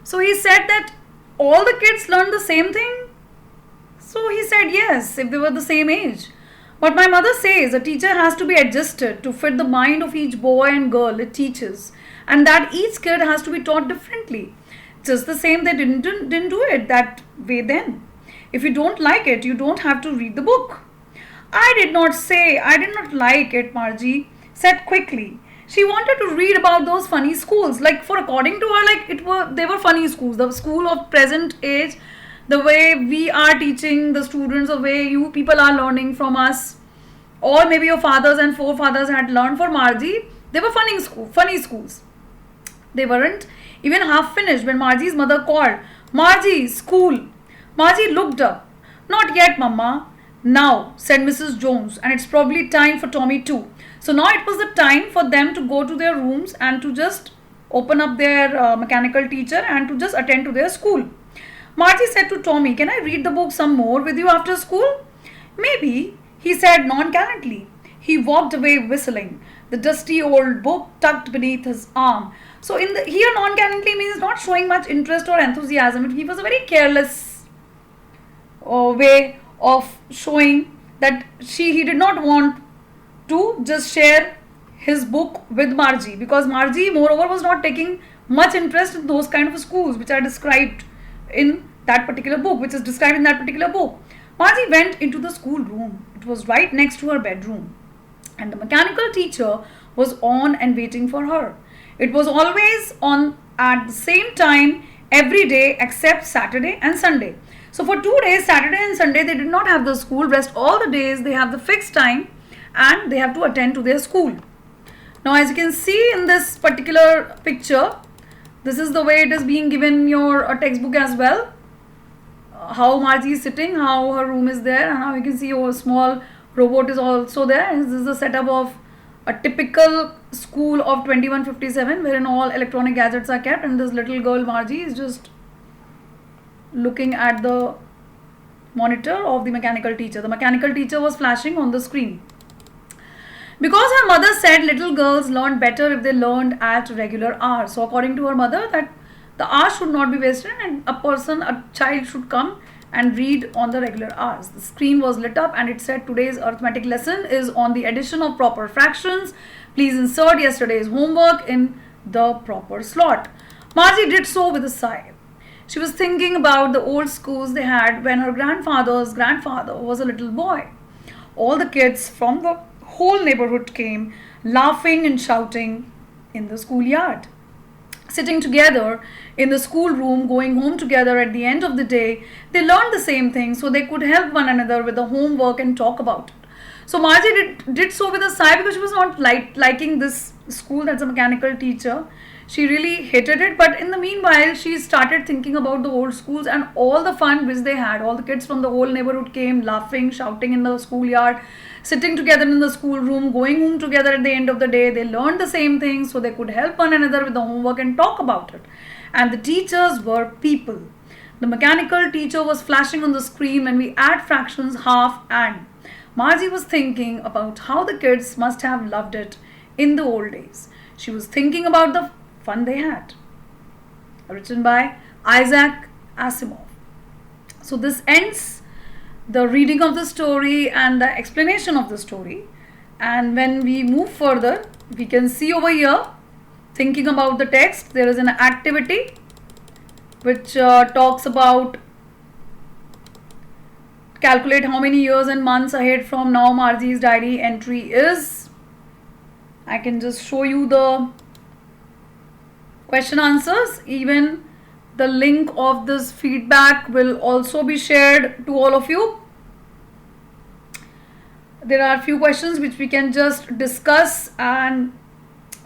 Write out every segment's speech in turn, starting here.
So he said that all the kids learned the same thing. So he said yes, if they were the same age. But my mother says a teacher has to be adjusted to fit the mind of each boy and girl it teaches, and that each kid has to be taught differently. Just the same, they didn't do it that way then. If you don't like it, you don't have to read the book. I did not like it, Margie said quickly. She wanted to read about those funny schools. Like, for according to her, like they were funny schools. The school of present age, the way we are teaching the students, the way you people are learning from us, or maybe your fathers and forefathers had learned. For Margie, they were funny schools. They weren't even half finished when Margie's mother called. Margie, school. Margie looked up. Not yet, Mama. Now, said Mrs. Jones, and it's probably time for Tommy too. So now it was the time for them to go to their rooms and to just open up their mechanical teacher and to just attend to their school. Margie said to Tommy, can I read the book some more with you after school? Maybe, he said nonchalantly. He walked away whistling, the dusty old book tucked beneath his arm. So here nonchalantly means not showing much interest or enthusiasm. He was a very careless way of showing that he did not want to just share his book with Margie, because Margie moreover was not taking much interest in those kind of schools which are described in that particular book, which is described in that particular book. Margie went into the school room. It was right next to her bedroom, and the mechanical teacher was on and waiting for her. It was always on at the same time every day except Saturday and Sunday. So for 2 days, Saturday and Sunday, they did not have the school. Rest all the days they have the fixed time and they have to attend to their school. Now, as you can see in this particular picture, this is the way it is being given in your textbook as well. How Margie is sitting, how her room is there, and how you can see a small robot is also there. This is the setup of a typical school of 2157 wherein all electronic gadgets are kept, and this little girl Margie is just looking at the monitor of the mechanical teacher. The mechanical teacher was flashing on the screen. Because her mother said little girls learned better if they learned at regular hours. So according to her mother, that the hours should not be wasted and a child should come and read on the regular hours. The screen was lit up and it said today's arithmetic lesson is on the addition of proper fractions. Please insert yesterday's homework in the proper slot. Margie did so with a sigh. She was thinking about the old schools they had when her grandfather's grandfather was a little boy. All the kids from the whole neighborhood came laughing and shouting in the schoolyard. Sitting together in the schoolroom, going home together at the end of the day, they learned the same thing so they could help one another with the homework and talk about it. So Margie did so with a sigh because she was not liking this school that's a mechanical teacher. She really hated it, but in the meanwhile, she started thinking about the old schools and all the fun which they had. All the kids from the whole neighborhood came laughing, shouting in the schoolyard, sitting together in the schoolroom, going home together at the end of the day. They learned the same thing so they could help one another with the homework and talk about it. And the teachers were people. The mechanical teacher was flashing on the screen when we add fractions half and. Margie was thinking about how the kids must have loved it in the old days. She was thinking about the fun they had. Written by Isaac Asimov. So this ends the reading of the story and the explanation of the story. And when we move further, we can see over here, thinking about the text, there is an activity which talks about calculate how many years and months ahead from now Margie's diary entry is. I can just show you the question answers. Even the link of this feedback will also be shared to all of you. There are a few questions which we can just discuss, and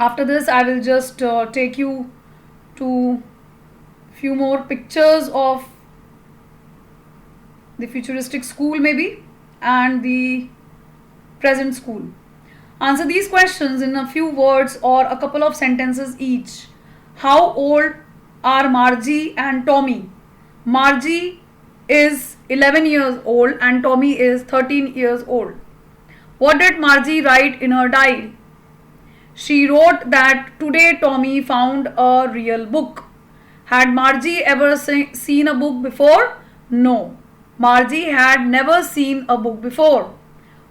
after this I will just take you to few more pictures of the futuristic school maybe and the present school. Answer these questions in a few words or a couple of sentences each. How old are Margie and Tommy? Margie is 11 years old and Tommy is 13 years old. What did Margie write in her diary? She wrote that today Tommy found a real book. Had Margie ever seen a book before? No. Margie had never seen a book before.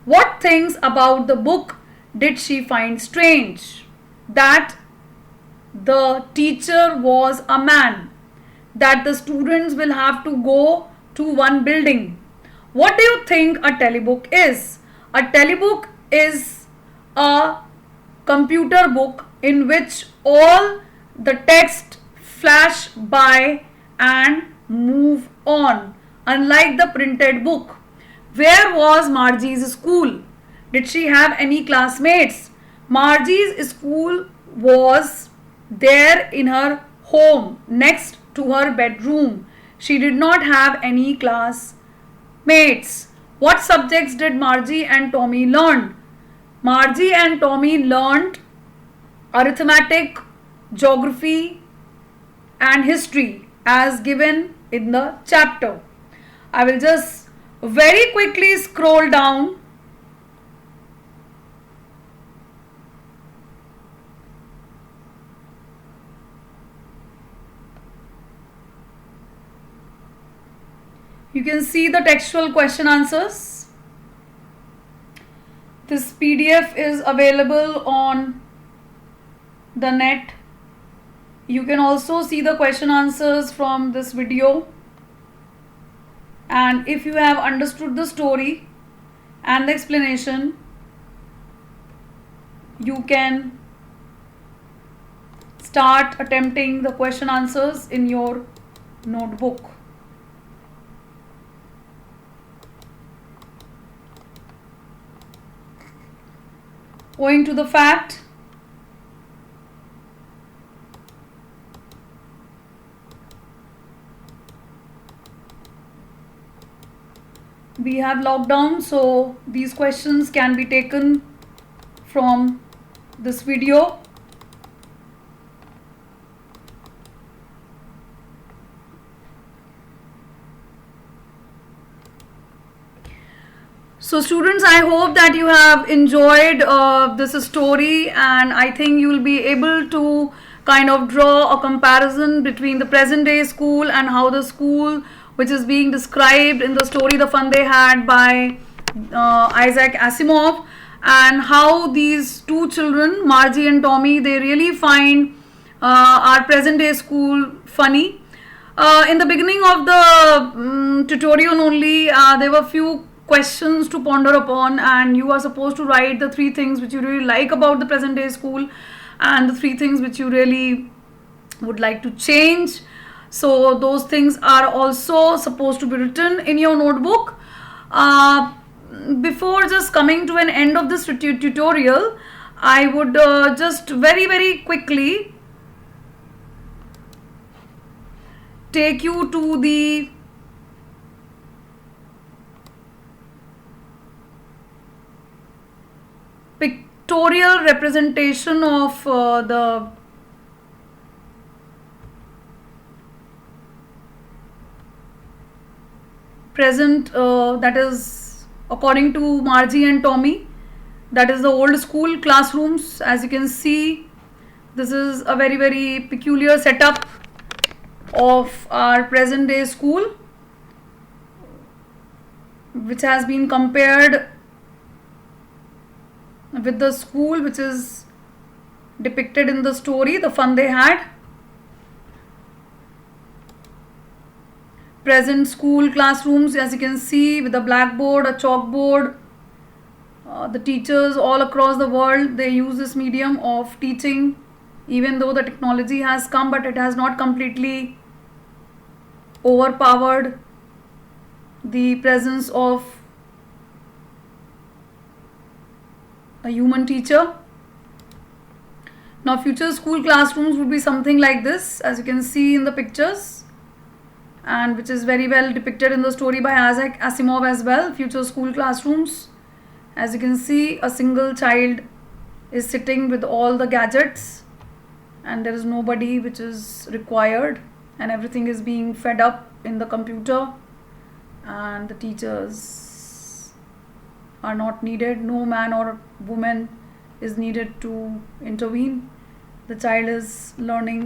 What things about the book did she find strange? That the teacher was a man. That the students will have to go to one building. What do you think a telebook is? A telebook is a computer book in which all the text flash by and move on, unlike the printed book. Where was Margie's school? Did she have any classmates? Margie's school was there in her home next to her bedroom. She did not have any classmates. What subjects did Margie and Tommy learn? Margie and Tommy learned arithmetic, geography, and history as given in the chapter. I will just very quickly scroll down. You can see the textual question answers. This PDF is available on the net. You can also see the question answers from this video. And if you have understood the story and the explanation, you can start attempting the question answers in your notebook. Owing to the fact we have lockdown, so these questions can be taken from this video. So students, I hope that you have enjoyed this story, and I think you will be able to kind of draw a comparison between the present day school and how the school which is being described in the story The Fun They Had by Isaac Asimov, and how these two children, Margie and Tommy, they really find our present day school funny. In the beginning of the tutorial only, there were few questions to ponder upon, and you are supposed to write the 3 things which you really like about the present day school and the 3 things which you really would like to change. So those things are also supposed to be written in your notebook. Before just coming to an end of this tutorial, I would just very quickly take you to the pictorial representation of the present, that is according to Margie and Tommy, that is the old school classrooms. As you can see, this is a very peculiar setup of our present day school, which has been compared with the school which is depicted in the story The Fun They Had. Present school classrooms, as you can see, with a blackboard, a chalkboard. The teachers all across the world, they use this medium of teaching, even though the technology has come, but it has not completely overpowered the presence of a human teacher. Now future school classrooms would be something like this, as you can see in the pictures, and which is very well depicted in the story by Isaac Asimov as well. Future school classrooms, as you can see, a single child is sitting with all the gadgets, and there is nobody which is required, and everything is being fed up in the computer, and the teachers are not needed. No man or woman is needed to intervene. The child is learning